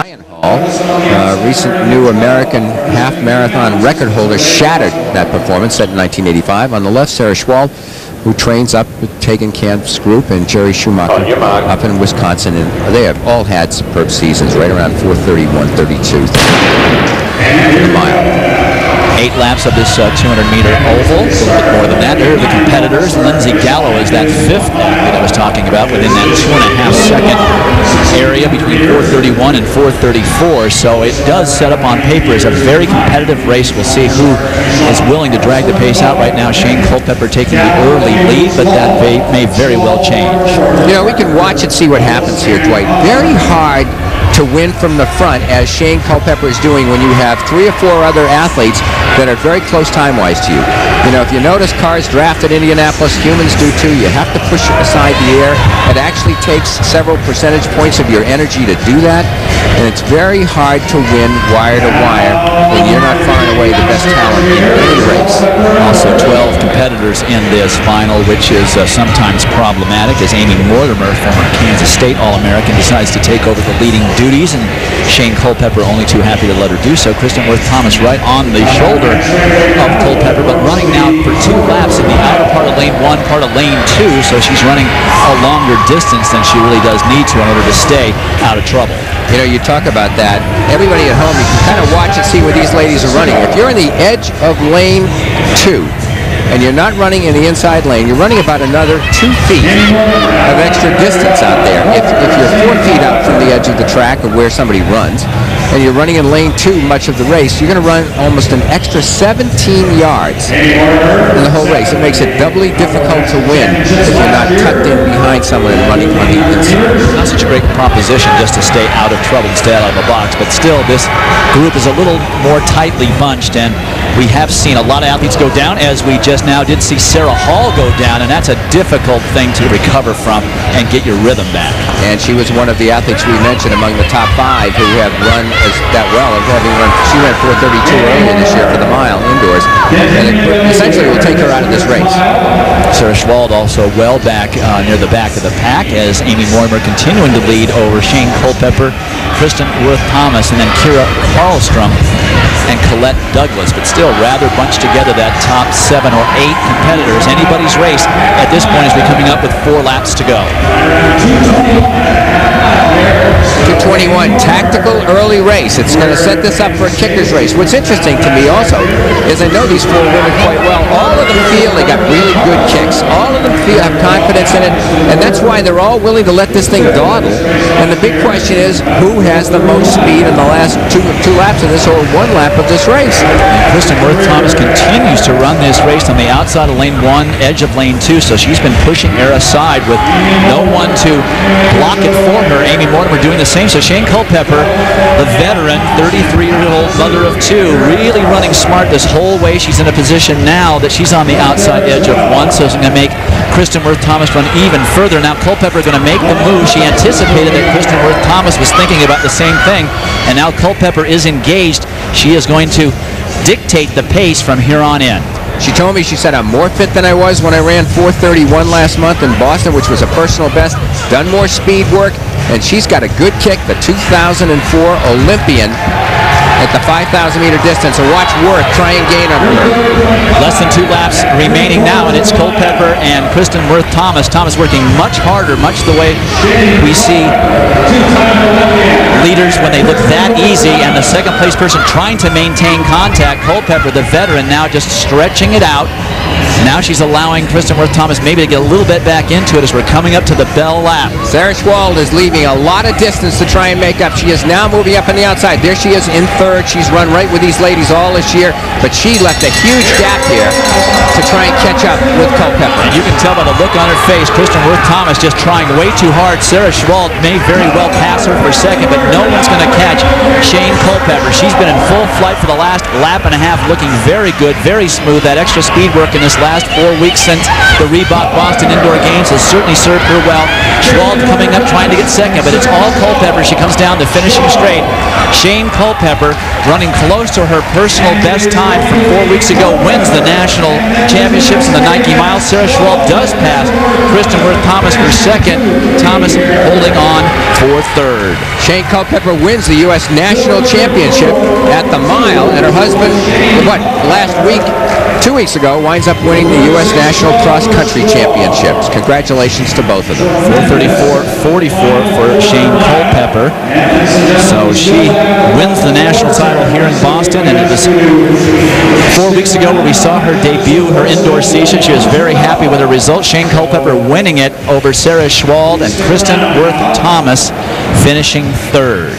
Ryan Hall, recent new American half marathon record holder, shattered that performance set in 1985. On the left, Sarah Schwald, who trains up with Tegan Kampf's group, and Jerry Schumacher up in Wisconsin. And they have all had superb seasons, right around 4:31, 32 the mile. 8 laps of this 200-meter oval, a little bit more than that. There are the competitors. Lindsay Gallo is that 5th athlete I was talking about, within that 2.5-second area between 4:31 and 4:34. So it does set up on paper as a very competitive race. We'll see who is willing to drag the pace out. Right now, Shane Culpepper taking the early lead, but that may very well change. You know, we can watch and see what happens here, Dwight. Very hard to win from the front, as Shane Culpepper is doing, when you have 3 or 4 other athletes that are very close time-wise to you. You know, if you notice, cars draft at Indianapolis, humans do too. You have to push aside the air. It actually takes several percentage points of your energy to do that, and it's very hard to win wire to wire when you're not far and away the best talent in any race. Also 12 competitors in this final, which is sometimes problematic, as Amy Mortimer, former Kansas State All-American, decides to take over the leading duties, and Shane Culpepper only too happy to let her do so. Kristen Worth Thomas right on the shoulder of Culpepper, but running now for 2 laps in the outer part of lane 1, part of lane 2, so she's running a longer distance than she really does need to in order to stay out of trouble. You know, you talk about that. Everybody at home, you can kind of watch and see where these ladies are running. If you're in the edge of lane 2, and you're not running in the inside lane, you're running about another 2 feet of extra distance out there. If you're 4 feet out from the edge of the track of where somebody runs, and you're running in lane 2 much of the race, you're going to run almost an extra 17 yards in the whole race. It makes it doubly difficult to win if you're not tucked in behind someone and running on the inside. Not such a great proposition just to stay out of trouble and stay out of the box, but still this group is a little more tightly bunched, and we have seen a lot of athletes go down, as we just now did see Sarah Hall go down, and that's a difficult thing to recover from and get your rhythm back. And she was one of the athletes we mentioned among the top 5 who have run that well, of having run. She ran 4:32 earlier this year for the mile indoors, and it essentially will take her out of this race. Sarah Schwald also well back near the back of the pack, as Amy Mortimer continuing to lead over Shane Culpepper, Kristen Worth Thomas, and then Kira Karlstrom and Colette Douglas, but still rather bunched together, that top 7 or 8 competitors. Anybody's race at this point is coming up with 4 laps to go. 2:21, tactical early race. It's going to set this up for a kicker's race. What's interesting to me also is I know these 4 women quite well. All of them feel they got really good kicks. All of them have confidence in it, and that's why they're all willing to let this thing dawdle. And the big question is, who has the most speed in the last two laps of this, or 1 lap of this race? And Kristen Worth Thomas continues to run this race on the outside of lane 1, edge of lane 2, so she's been pushing her aside with no one to block it for her. Amy Mortimer doing the same. So Shane Culpepper, the veteran, 33-year-old mother of 2, really running smart this whole way. She's in a position now that she's on the outside edge of 1, so it's going to make Kristen Worth Thomas run even further. Now Culpepper going to make the move. She anticipated that Kristen Worth Thomas was thinking about the same thing, and now Culpepper is engaged. She is going to dictate the pace from here on in. She told me, she said, I'm more fit than I was when I ran 4:31 last month in Boston, which was a personal best, done more speed work, and she's got a good kick, the 2004 Olympian at the 5,000-meter distance. So watch Worth try and gain on her. Less than 2 laps remaining now, and it's Culpepper and Kristen Worth Thomas. Thomas working much harder, much the way we see leaders when they look that easy, and the second-place person trying to maintain contact. Culpepper, the veteran, now just stretching it out. Now she's allowing Kristen Worth Thomas maybe to get a little bit back into it as we're coming up to the bell lap. Sarah Schwald is leaving a lot of distance to try and make up. She is now moving up on the outside. There she is in 3rd. She's run right with these ladies all this year, but she left a huge gap here to try and catch up with Culpepper. And you can tell by the look on her face, Kristen Worth Thomas just trying way too hard. Sarah Schwald may very well pass her for second, but no one's going to catch Shane Culpepper. She's been in full flight for the last lap and a half, looking very good, very smooth. That extra speed work in this last 4 weeks since the Reebok Boston Indoor Games has certainly served her well. Schwald coming up trying to get second, but it's all Culpepper. She comes down the finishing straight. Shane Culpepper running close to her personal best time from 4 weeks ago, wins the national championships in the Nike Mile. Sarah Schwalb does pass Kristen Worth Thomas for second. Thomas holding on for third. Shane Culpepper wins the U.S. National Championship at the mile, and her husband, last week, 2 weeks ago, winds up winning the U.S. National Cross Country Championships. Congratulations to both of them. 4:34.44 for Shane Culpepper. So she wins the national title here in Boston, and it was 4 weeks ago where we saw her debut her indoor season. She was very happy with her result. Shane Culpepper winning it over Sarah Schwalb, and Kristen Worth Thomas finishing third.